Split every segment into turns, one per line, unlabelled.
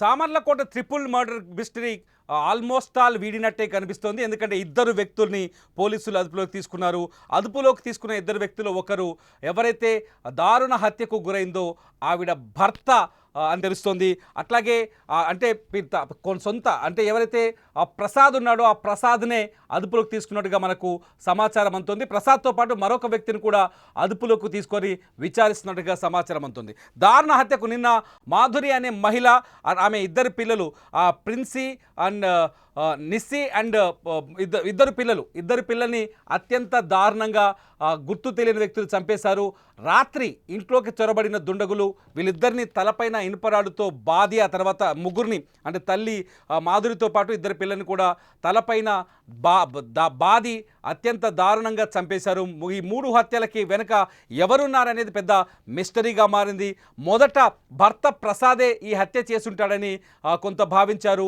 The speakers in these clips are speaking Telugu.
Samarlakota triple murder mystery almost all వీడినట్టే కనిపిస్తోంది. ఎందుకంటే ఇద్దరు వ్యక్తుల్ని పోలీసులు అదుపులోకి తీసుకున్నారు. అదుపులోకి తీసుకున్న ఇద్దరు వ్యక్తులు ఒకరు ఎవరైతే దారుణ హత్యకు గురైందో ఆవిడ భర్త అని తెలుస్తోంది. అట్లాగే అంటే సొంత అంటే ఎవరైతే ప్రసాద్ ఉన్నాడో ఆ ప్రసాద్నే అదుపులోకి తీసుకున్నట్టుగా మనకు సమాచారం అందుతుంది. ప్రసాద్తో పాటు మరొక వ్యక్తిని కూడా అదుపులోకి తీసుకొని విచారిస్తున్నట్టుగా సమాచారం అందుతుంది. దారుణ హత్యకు నిన్న మాధురి అనే మహిళ, ఆమె ఇద్దరు పిల్లలు ప్రిన్సీ అండ్ నిస్సి అండ్ ఇద్దరు పిల్లల్ని అత్యంత దారుణంగా గుర్తు తెలియని వ్యక్తులు చంపేశారు. రాత్రి ఇంట్లోకి చొరబడిన దుండగులు వీళ్ళిద్దరిని తలపైన ఇనుపరాడుతో బాది, ఆ తర్వాత ముగ్గురిని అంటే తల్లి మాధురితో పాటు ఇద్దరు పిల్లల్ని కూడా తలపైన బాది అత్యంత దారుణంగా చంపేశారు. ఈ మూడు హత్యలకి వెనుక ఎవరున్నారనేది పెద్ద మిస్టరీగా మారింది. మొదట భర్త ప్రసాదే ఈ హత్య చేసుంటాడని కొంత భావించారు.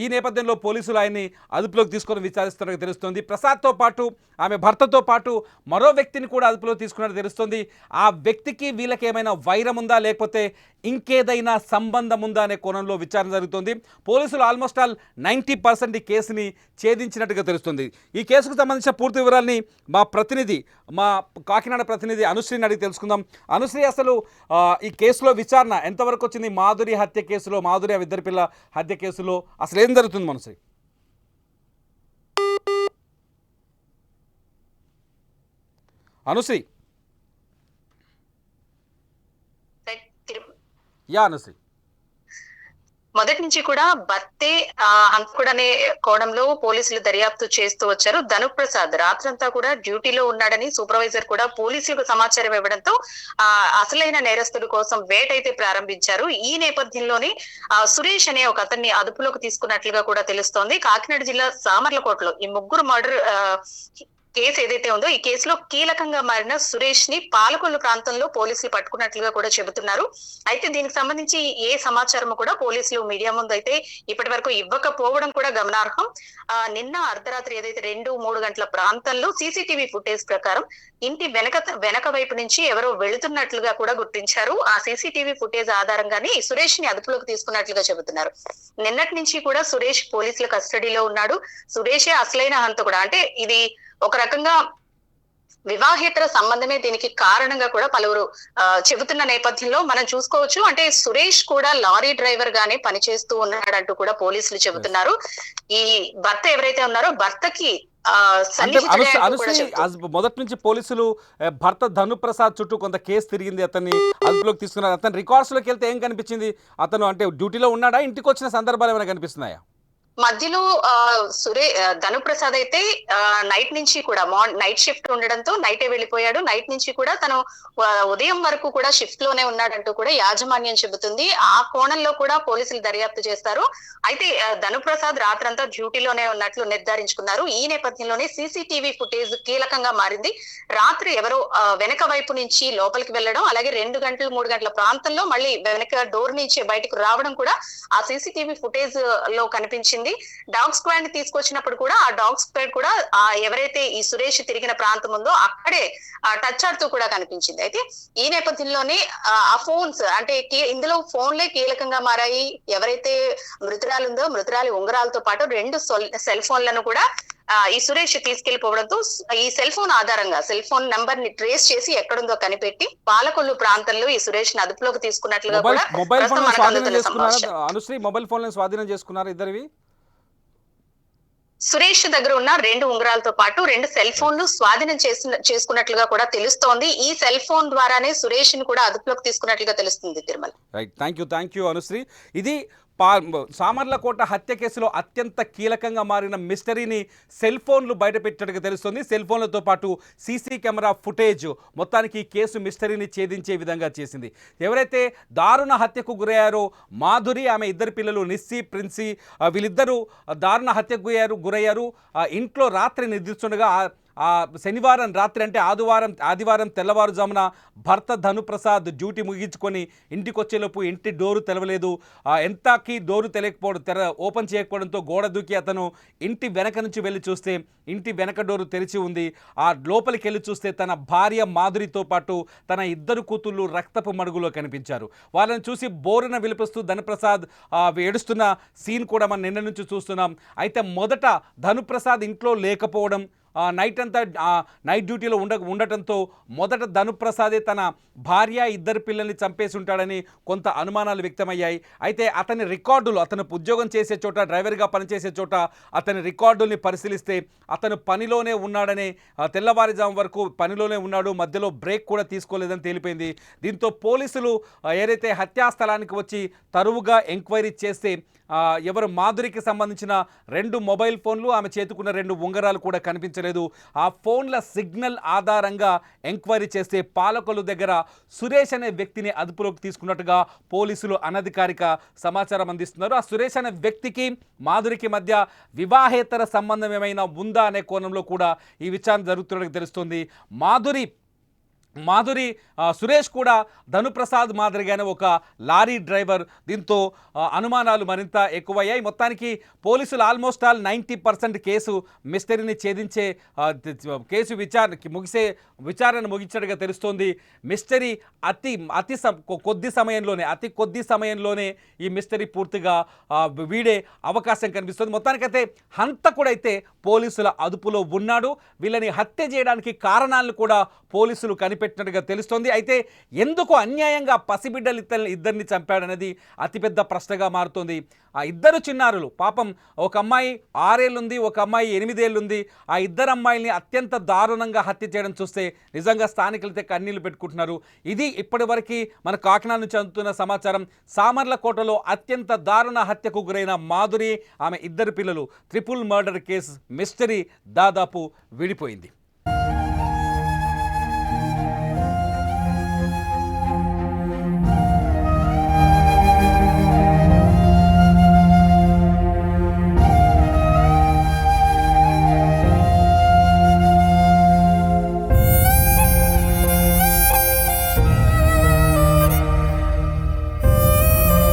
ఈ నేపథ్యంలో పోలీసులు ఆయన్ని అదుపులోకి తీసుకొని విచారిస్తున్నట్టు తెలుస్తోంది. ప్రసాద్తో పాటు ఆమె భర్తతో పాటు మరో వ్యక్తిని కూడా అదుపులోకి తీసుకున్నట్టు తెలుస్తోంది. ఆ వ్యక్తికి వీళ్ళకి ఏమైనా వైరం ఉందా, లేకపోతే ఇంకేదైనా సంబంధం ఉందా అనే కోణంలో విచారణ జరుగుతుంది. పోలీసులు ఆల్మోస్ట్ ఆల్ 90% ఈ కేసుని ఛేదించినట్టుగా తెలుస్తుంది. ఈ కేసుకు సంబంధించిన పూర్తి వివరాల్ని మా కాకినాడ ప్రతినిధి అనుశ్రీని అడిగి తెలుసుకుందాం. అనుశ్రీ, అసలు ఈ కేసులో విచారణ ఎంతవరకు వచ్చింది? మాధురి హత్య కేసులో, మాధురి ఇద్దరు పిల్ల హత్య కేసులో అసలు ఏం జరుగుతుంది అనుశ్రీ? అనుశ్రీ అనుశ్రీ
మొదటి నుంచి కూడా భర్తే హంతకుడనే కోణంలో పోలీసులు దర్యాప్తు చేస్తూ వచ్చారు. ధనుప్రసాద్ రాత్రంతా కూడా డ్యూటీలో ఉన్నాడని సూపర్వైజర్ కూడా పోలీసులకు సమాచారం ఇవ్వడంతో అసలైన నేరస్తుడి కోసం వేటైతే ప్రారంభించారు. ఈ నేపథ్యంలోనే సురేష్ అనే ఒక అతన్ని అదుపులోకి తీసుకున్నట్లుగా కూడా తెలుస్తోంది. కాకినాడ జిల్లా సామర్లకోటలో ఈ ముగ్గురు మర్డర్ కేసు ఏదైతే ఉందో ఈ కేసులో కీలకంగా మారిన సురేష్ ని పాలకొల్లు ప్రాంతంలో పోలీసులు పట్టుకున్నట్లుగా కూడా చెబుతున్నారు. అయితే దీనికి సంబంధించి ఏ సమాచారం కూడా పోలీసులు మీడియా ముందు అయితే ఇప్పటి వరకు ఇవ్వకపోవడం కూడా గమనార్హం. నిన్న అర్ధరాత్రి ఏదైతే 2-3 గంటల ప్రాంతంలో సీసీటీవీ ఫుటేజ్ ప్రకారం ఇంటి వెనక వైపు నుంచి ఎవరో వెళుతున్నట్లుగా కూడా గుర్తించారు. ఆ సీసీటీవీ ఫుటేజ్ ఆధారంగానే సురేష్ ని అదుపులోకి తీసుకున్నట్లుగా చెబుతున్నారు. నిన్నటి నుంచి కూడా సురేష్ పోలీసుల కస్టడీలో ఉన్నాడు. సురేషే అసలైన హంతకుడు, అంటే ఇది ఒక రకంగా వివాహేతర సంబంధమే దీనికి కారణంగా కూడా పలువురు చెబుతున్న నేపథ్యంలో మనం చూసుకోవచ్చు. అంటే సురేష్ కూడా లారీ డ్రైవర్ గానే పనిచేస్తూ ఉన్నాడంటూ కూడా పోలీసులు చెబుతున్నారు. ఈ భర్త ఎవరైతే ఉన్నారో భర్తకి
మొదటి నుంచి పోలీసులు భర్త ధనుప్రసాద్ చుట్టూ కొంత కేసు తిరిగింది, అతన్ని అదుపులోకి తీసుకున్నారు. అతను రికార్డ్స్ లోకి వెళ్తే ఏం కనిపించింది? అతను అంటే డ్యూటీలో ఉన్నాడా, ఇంటికి వచ్చిన సందర్భాలు ఏమైనా కనిపిస్తున్నాయా?
మధ్యలో ధనుప్రసాద్ అయితే నైట్ నుంచి కూడా నైట్ షిఫ్ట్ ఉండడంతో నైటే వెళ్ళిపోయాడు. నైట్ నుంచి కూడా తను ఉదయం వరకు కూడా షిఫ్ట్ లోనే ఉన్నాడంటూ కూడా యాజమాన్యం చెబుతుంది. ఆ కోణంలో కూడా పోలీసులు దర్యాప్తు చేస్తారు. అయితే ధనుప్రసాద్ రాత్రంతా డ్యూటీలోనే ఉన్నట్లు నిర్ధారించుకున్నారు. ఈ నేపథ్యంలోనే సీసీటీవీ ఫుటేజ్ కీలకంగా మారింది. రాత్రి ఎవరో వెనక వైపు నుంచి లోపలికి వెళ్ళడం, అలాగే 2-3 గంటల ప్రాంతంలో మళ్ళీ వెనక డోర్ నుంచి బయటకు రావడం కూడా ఆ సీసీటీవీ ఫుటేజ్ లో కనిపించింది. డాగ్ స్క్వాడ్ ని తీసుకొచ్చినప్పుడు కూడా ఆ డాగ్ స్క్వాడ్ కూడా ఎవరైతే ఈ సురేష్ తిరిగిన ప్రాంతం ఉందో అక్కడే టచ్ ఆడుతూ కూడా కనిపించింది. అయితే ఈ నేపథ్యంలోనే ఆ ఫోన్స్ అంటే ఇందులో ఫోన్లే కీలకంగా మారాయి. ఎవరైతే మృతురాలు ఉందో మృతురాలి ఉంగరాలతో పాటు 2 సెల్ ఫోన్లను కూడా ఈ సురేష్ తీసుకెళ్లిపోవడంతో ఈ సెల్ ఫోన్ ఆధారంగా సెల్ ఫోన్ నంబర్ ని ట్రేస్ చేసి ఎక్కడుందో కనిపెట్టి పాలకొల్లు ప్రాంతంలో ఈ సురేష్ ని అదుపులోకి తీసుకున్నట్లుగా కూడా
మొబైల్ ఫోన్ స్వాధీనం చేసుకున్నారు ఇద్దరివి.
సురేష్ దగ్గర ఉన్న 2 ఉంగరాలతో పాటు 2 సెల్ ఫోన్లు స్వాధీనం చేసుకున్నట్లుగా కూడా తెలుస్తోంది. ఈ సెల్ ఫోన్ ద్వారానే సురేష్ ని కూడా అదుపులోకి తీసుకున్నట్లుగా తెలుస్తుంది. Tirumala,
right, thank you Anusri. ఇది సామర్లకోట హత్య కేసులో అత్యంత కీలకంగా మారిన మిస్టరీని సెల్ ఫోన్లు బయటపెట్టినట్టుగా తెలుస్తుంది. సెల్ ఫోన్లతో పాటు సీసీ కెమెరా ఫుటేజ్ మొత్తానికి ఈ కేసు మిస్టరీని ఛేదించే విధంగా చేసింది. ఎవరైతే దారుణ హత్యకు గురయ్యారో మాధురి, ఆమె ఇద్దరు పిల్లలు నిస్సి, ప్రిన్సీ, వీళ్ళిద్దరూ దారుణ హత్యకు గురయ్యారు. ఇంట్లో రాత్రి నిద్రిస్తుండగా శనివారం రాత్రి అంటే ఆదివారం తెల్లవారుజామున భర్త ధనుప్రసాద్ డ్యూటీ ముగించుకొని ఇంటికి వచ్చేలోపు ఇంటి డోరు తెరవలేదు. ఎంతకీ డోరు తెలియకపోవడం ఓపెన్ చేయకపోవడంతో గోడ దూకి అతను ఇంటి వెనక నుంచి వెళ్ళి చూస్తే ఇంటి వెనక డోరు తెరిచి ఉంది. ఆ లోపలికి వెళ్ళి చూస్తే తన భార్య మాధురితో పాటు తన ఇద్దరు కూతుళ్ళు రక్తపు మడుగులో కనిపించారు. వాళ్ళని చూసి బోరున విలిపిస్తూ ధనుప్రసాద్ ఏడుస్తున్న సీన్ కూడా మనం నిన్న నుంచి చూస్తున్నాం. అయితే మొదట ధనుప్రసాద్ ఇంట్లో లేకపోవడం, నైట్ అంతా నైట్ డ్యూటీలో ఉండటంతో మొదట ధనుప్రసాదే తన భార్య ఇద్దరు పిల్లల్ని చంపేసి ఉంటాడని కొంత అనుమానాలు వ్యక్తమయ్యాయి. అయితే అతని రికార్డులు, అతను ఉద్యోగం చేసే చోట, డ్రైవర్గా పనిచేసే చోట అతని రికార్డుల్ని పరిశీలిస్తే అతను పనిలోనే ఉన్నాడని, తెల్లవారుజాము వరకు పనిలోనే ఉన్నాడు, మధ్యలో బ్రేక్ కూడా తీసుకోలేదని తేలిపోయింది. దీంతో పోలీసులు ఏదైతే హత్యాస్థలానికి వచ్చి తరువుగా ఎంక్వైరీ చేస్తే ఎవరు మాధురికి సంబంధించిన 2 మొబైల్ ఫోన్లు, ఆమె చేతుకున్న 2 ఉంగరాలు కూడా కనిపించలేదు. ఆ ఫోన్ల సిగ్నల్ ఆధారంగా ఎంక్వైరీ చేస్తే పాలకొల్లు దగ్గర సురేష్ అనే వ్యక్తిని అదుపులోకి తీసుకున్నట్టుగా పోలీసులు అనధికారిక సమాచారం అందిస్తున్నారు. ఆ సురేష్ అనే వ్యక్తికి మాధురికి మధ్య వివాహేతర సంబంధం ఏమైనా ఉందా అనే కోణంలో కూడా ఈ విచారణ జరుగుతున్నట్టు తెలుస్తుంది. మాధురి సురేష్ కూడా ధనుప్రసాద్ మాదిరిగానే ఒక లారీ డ్రైవర్. దీంతో అనుమానాలు మరింత ఎక్కువయ్యాయి. మొత్తానికి పోలీసులు ఆల్మోస్ట్ ఆల్ 90% కేసు మిస్టరీని ఛేదించే కేసు విచారణ ముగించడుగా తెలుస్తోంది. మిస్టరీ అతి కొద్ది సమయంలోనే ఈ మిస్టరీ పూర్తిగా వీడే అవకాశం కనిపిస్తుంది. మొత్తానికైతే హంతకుడైతే పోలీసుల అదుపులో ఉన్నాడు. వీళ్ళని హత్య చేయడానికి కారణాలను కూడా పోలీసులు కనిపెట్టినట్టుగా తెలుస్తోంది. అయితే ఎందుకు అన్యాయంగా పసిబిడ్డలు ఇద్దరిని చంపాడనేది అతిపెద్ద ప్రశ్నగా మారుతోంది. ఆ ఇద్దరు చిన్నారులు, పాపం ఒక అమ్మాయి 6 ఏళ్ళుంది, ఒక అమ్మాయి 8 ఏళ్ళుంది. ఆ ఇద్దరు అమ్మాయిల్ని అత్యంత దారుణంగా హత్య చేయడం చూస్తే నిజంగా స్థానికులైతే కన్నీళ్లు పెట్టుకుంటున్నారు. ఇది ఇప్పటివరకు మన కాకినాడ నుంచి అందుతున్న సమాచారం. సామర్లకోటలో అత్యంత దారుణ హత్యకు గురైన మాధురి, ఆమె ఇద్దరు పిల్లలు, ట్రిపుల్ మర్డర్ కేసు మిస్టరీ దాదాపు విడిపోయింది.